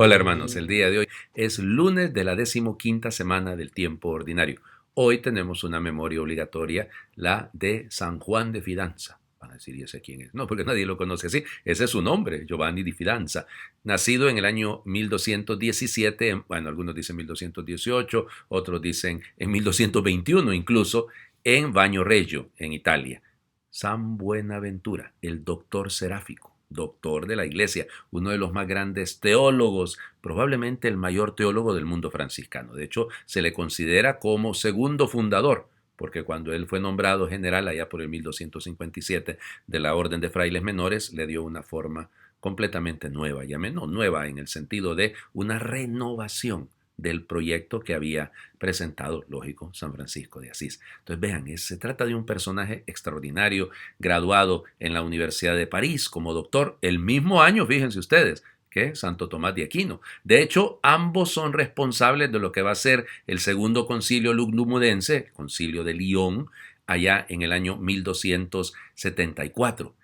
Hola hermanos, el día de hoy es lunes de la 15ª semana del tiempo ordinario. Hoy tenemos una memoria obligatoria, la de San Juan de Fidanza. Van a decir, ¿y ese quién es? No, porque nadie lo conoce así. Ese es su nombre, Giovanni di Fidanza. Nacido en el año 1217, bueno, algunos dicen 1218, otros dicen en 1221 incluso, en Bagnoregio, en Italia. San Buenaventura, el doctor seráfico, doctor de la iglesia, uno de los más grandes teólogos, probablemente el mayor teólogo del mundo franciscano. De hecho, se le considera como segundo fundador, porque cuando él fue nombrado general allá por el 1257 de la Orden de Frailes Menores, le dio una forma completamente nueva, ya menos nueva en el sentido de una renovación del proyecto que había presentado, lógico, San Francisco de Asís. Entonces vean, se trata de un personaje extraordinario, graduado en la Universidad de París como doctor el mismo año, fíjense ustedes, que Santo Tomás de Aquino. De hecho, ambos son responsables de lo que va a ser el segundo concilio lugdunense, el concilio de Lyon, allá en el año 1274.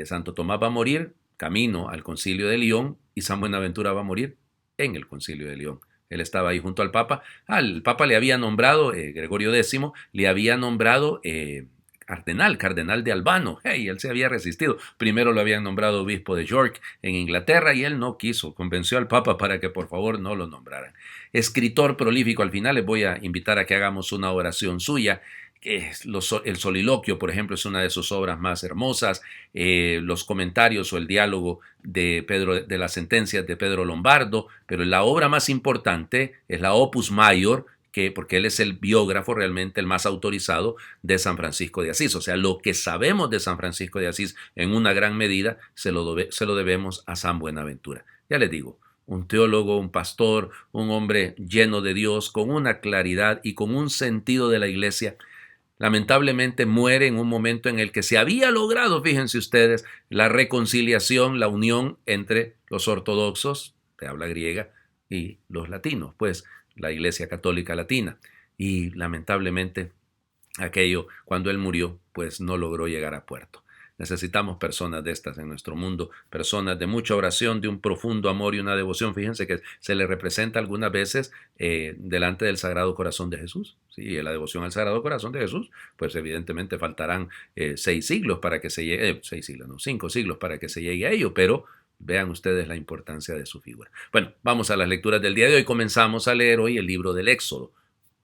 Santo Tomás va a morir camino al concilio de Lyon y San Buenaventura va a morir en el concilio de Lyon. Él estaba ahí junto al Papa. Al Papa le había nombrado, Gregorio X, le había nombrado cardenal de Albano. Hey, él se había resistido. Primero lo habían nombrado obispo de York en Inglaterra y él no quiso. Convenció al Papa para que por favor no lo nombraran. Escritor prolífico, al final les voy a invitar a que hagamos una oración suya. El soliloquio, por ejemplo, es una de sus obras más hermosas. Los comentarios o el diálogo de las sentencias de Pedro Lombardo, pero la obra más importante es la Opus Maior, porque él es el biógrafo realmente el más autorizado de San Francisco de Asís. O sea, lo que sabemos de San Francisco de Asís en una gran medida se lo debemos a San Buenaventura. Ya les digo, un teólogo, un pastor, un hombre lleno de Dios, con una claridad y con un sentido de la iglesia. Lamentablemente muere en un momento en el que se había logrado, fíjense ustedes, la reconciliación, la unión entre los ortodoxos, de habla griega, y los latinos, pues la Iglesia Católica Latina. Y lamentablemente aquello, cuando él murió, pues no logró llegar a puerto. Necesitamos personas de estas en nuestro mundo, personas de mucha oración, de un profundo amor y una devoción. Fíjense que se le representa algunas veces delante del Sagrado Corazón de Jesús. Sí, la devoción al Sagrado Corazón de Jesús, pues evidentemente faltarán 6 siglos para que se llegue, 6 siglos, no, 5 siglos para que se llegue a ello, pero vean ustedes la importancia de su figura. Bueno, vamos a las lecturas del día de hoy. Comenzamos a leer hoy el libro del Éxodo.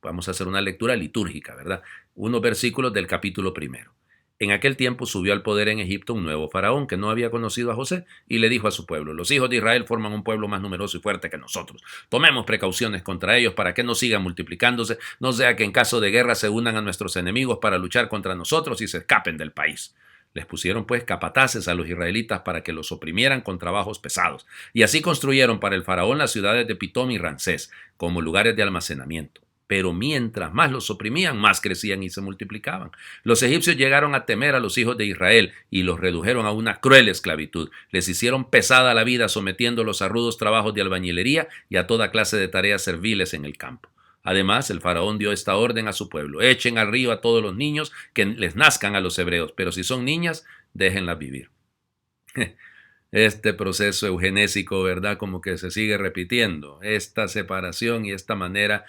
Vamos a hacer una lectura litúrgica, ¿verdad? Unos versículos del capítulo primero. En aquel tiempo subió al poder en Egipto un nuevo faraón que no había conocido a José y le dijo a su pueblo: los hijos de Israel forman un pueblo más numeroso y fuerte que nosotros. Tomemos precauciones contra ellos para que no sigan multiplicándose, no sea que en caso de guerra se unan a nuestros enemigos para luchar contra nosotros y se escapen del país. Les pusieron pues capataces a los israelitas para que los oprimieran con trabajos pesados. Y así construyeron para el faraón las ciudades de Pitón y Ramsés como lugares de almacenamiento. Pero mientras más los oprimían, más crecían y se multiplicaban. Los egipcios llegaron a temer a los hijos de Israel y los redujeron a una cruel esclavitud. Les hicieron pesada la vida sometiéndolos a rudos trabajos de albañilería y a toda clase de tareas serviles en el campo. Además, el faraón dio esta orden a su pueblo: echen al río a todos los niños que les nazcan a los hebreos, pero si son niñas, déjenlas vivir. Este proceso eugenésico, ¿verdad? Como que se sigue repitiendo. Esta separación y esta manera,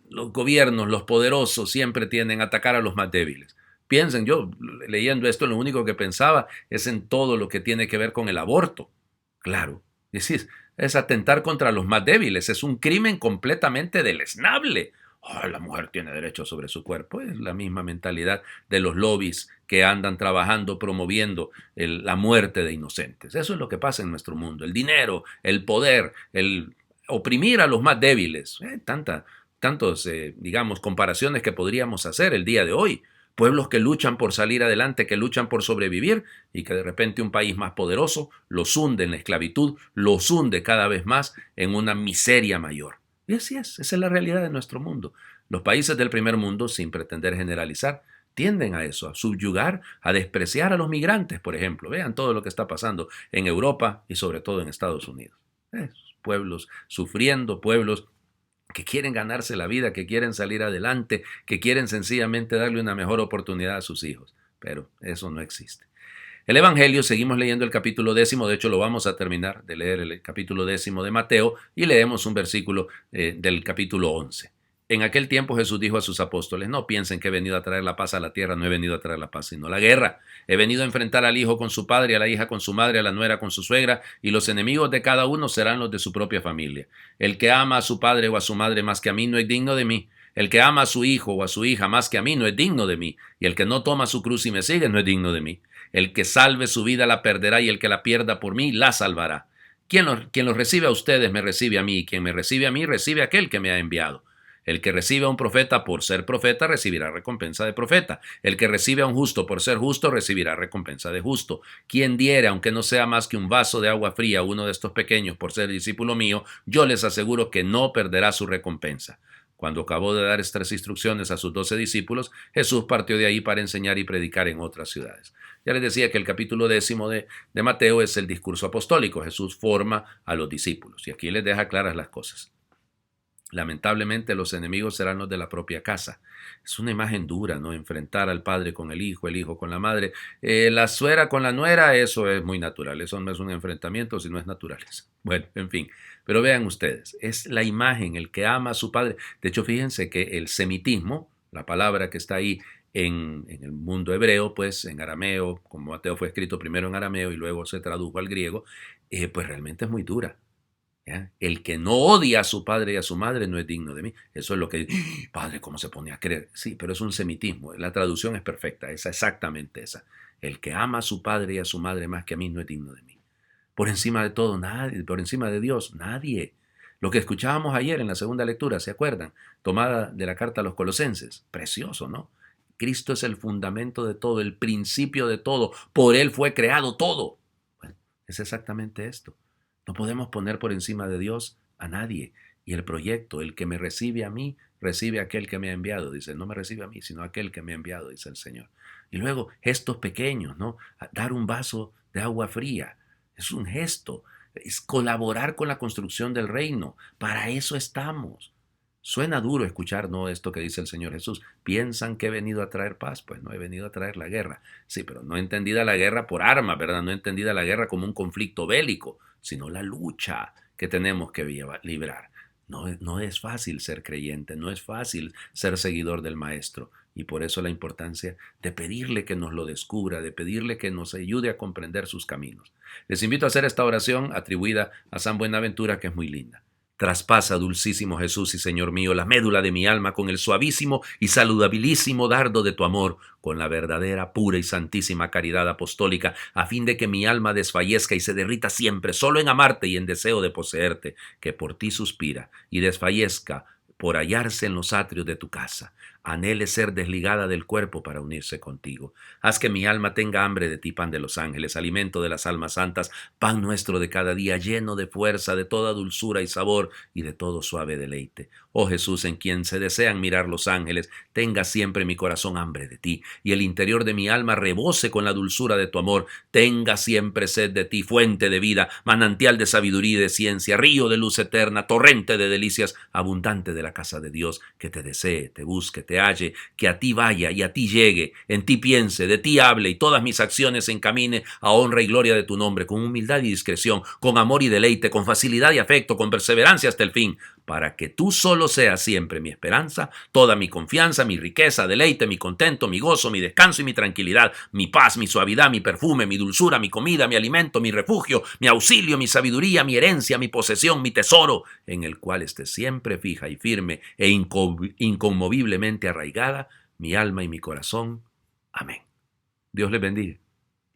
los gobiernos, los poderosos, siempre tienden a atacar a los más débiles. Piensen, yo leyendo esto, lo único que pensaba es en todo lo que tiene que ver con el aborto. Claro, es atentar contra los más débiles, es un crimen completamente deleznable. Oh, la mujer tiene derecho sobre su cuerpo. Es la misma mentalidad de los lobbies que andan trabajando, promoviendo la muerte de inocentes. Eso es lo que pasa en nuestro mundo. El dinero, el poder, el oprimir a los más débiles. Tantos, digamos, comparaciones que podríamos hacer el día de hoy. Pueblos que luchan por salir adelante, que luchan por sobrevivir y que de repente un país más poderoso los hunde en la esclavitud, los hunde cada vez más en una miseria mayor. Y así es, esa es la realidad de nuestro mundo. Los países del primer mundo, sin pretender generalizar, tienden a eso, a subyugar, a despreciar a los migrantes, por ejemplo. Vean todo lo que está pasando en Europa y sobre todo en Estados Unidos. Pueblos sufriendo, pueblos que quieren ganarse la vida, que quieren salir adelante, que quieren sencillamente darle una mejor oportunidad a sus hijos. Pero eso no existe. El Evangelio, seguimos leyendo el capítulo 10, de hecho lo vamos a terminar de leer el capítulo 10 de Mateo y leemos un versículo del capítulo 11. En aquel tiempo Jesús dijo a sus apóstoles: no piensen que he venido a traer la paz a la tierra, no he venido a traer la paz, sino la guerra. He venido a enfrentar al hijo con su padre, a la hija con su madre, a la nuera con su suegra, y los enemigos de cada uno serán los de su propia familia. El que ama a su padre o a su madre más que a mí no es digno de mí. El que ama a su hijo o a su hija más que a mí no es digno de mí. Y el que no toma su cruz y me sigue no es digno de mí. El que salve su vida la perderá, y el que la pierda por mí la salvará. Quien los recibe a ustedes me recibe a mí, y quien me recibe a mí recibe a aquel que me ha enviado. El que recibe a un profeta por ser profeta recibirá recompensa de profeta. El que recibe a un justo por ser justo recibirá recompensa de justo. Quien diere, aunque no sea más que un vaso de agua fría, a uno de estos pequeños por ser discípulo mío, yo les aseguro que no perderá su recompensa. Cuando acabó de dar estas instrucciones a sus 12 discípulos, Jesús partió de ahí para enseñar y predicar en otras ciudades. Ya les decía que el capítulo 10 de Mateo es el discurso apostólico. Jesús forma a los discípulos y aquí les deja claras las cosas. Lamentablemente los enemigos serán los de la propia casa. Es una imagen dura, ¿no? Enfrentar al padre con el hijo con la madre, la suegra con la nuera, eso es muy natural. Eso no es un enfrentamiento, sino es natural. Bueno, en fin. Pero vean ustedes, es la imagen, el que ama a su padre. De hecho, fíjense que el semitismo, la palabra que está ahí en el mundo hebreo, pues en arameo, como Mateo fue escrito primero en arameo y luego se tradujo al griego, pues realmente es muy dura. ¿Ya? El que no odia a su padre y a su madre no es digno de mí. Eso es lo que dice, padre, ¿cómo se pone a creer? Sí, pero es un semitismo. La traducción es perfecta, es exactamente esa. El que ama a su padre y a su madre más que a mí no es digno de mí. Por encima de todo, nadie. Por encima de Dios, nadie. Lo que escuchábamos ayer en la segunda lectura, ¿se acuerdan? Tomada de la carta a los Colosenses. Precioso, ¿no? Cristo es el fundamento de todo, el principio de todo. Por Él fue creado todo. Bueno, es exactamente esto. No podemos poner por encima de Dios a nadie. Y el proyecto, el que me recibe a mí, recibe a aquel que me ha enviado. Dice, no me recibe a mí, sino a aquel que me ha enviado, dice el Señor. Y luego, gestos pequeños, ¿no? Dar un vaso de agua fría. Es un gesto. Es colaborar con la construcción del reino. Para eso estamos. Suena duro escuchar, ¿no?, esto que dice el Señor Jesús. Piensan que he venido a traer paz. Pues no he venido a traer la guerra. Sí, pero no entendida la guerra por armas, ¿verdad? No entendida la guerra como un conflicto bélico, sino la lucha que tenemos que librar. No es fácil ser creyente, no es fácil ser seguidor del Maestro. Y por eso la importancia de pedirle que nos lo descubra, de pedirle que nos ayude a comprender sus caminos. Les invito a hacer esta oración atribuida a San Buenaventura, que es muy linda. Traspasa, dulcísimo Jesús y Señor mío, la médula de mi alma con el suavísimo y saludabilísimo dardo de tu amor, con la verdadera, pura y santísima caridad apostólica, a fin de que mi alma desfallezca y se derrita siempre solo en amarte y en deseo de poseerte, que por ti suspira, y desfallezca por hallarse en los atrios de tu casa. Anhele ser desligada del cuerpo para unirse contigo. Haz que mi alma tenga hambre de ti, pan de los ángeles, alimento de las almas santas, pan nuestro de cada día, lleno de fuerza, de toda dulzura y sabor y de todo suave deleite. Oh Jesús, en quien se desean mirar los ángeles, tenga siempre mi corazón hambre de ti, y el interior de mi alma rebose con la dulzura de tu amor. Tenga siempre sed de ti, fuente de vida, manantial de sabiduría y de ciencia, río de luz eterna, torrente de delicias, abundante de la casa de Dios, que te desee, te busque, te halle, que a ti vaya y a ti llegue, en ti piense, de ti hable y todas mis acciones se encamine a honra y gloria de tu nombre, con humildad y discreción, con amor y deleite, con facilidad y afecto, con perseverancia hasta el fin, para que tú solo seas siempre mi esperanza, toda mi confianza, mi riqueza, deleite, mi contento, mi gozo, mi descanso y mi tranquilidad, mi paz, mi suavidad, mi perfume, mi dulzura, mi comida, mi alimento, mi refugio, mi auxilio, mi sabiduría, mi herencia, mi posesión, mi tesoro, en el cual esté siempre fija y firme e inconmoviblemente arraigada mi alma y mi corazón. Amén. Dios les bendiga.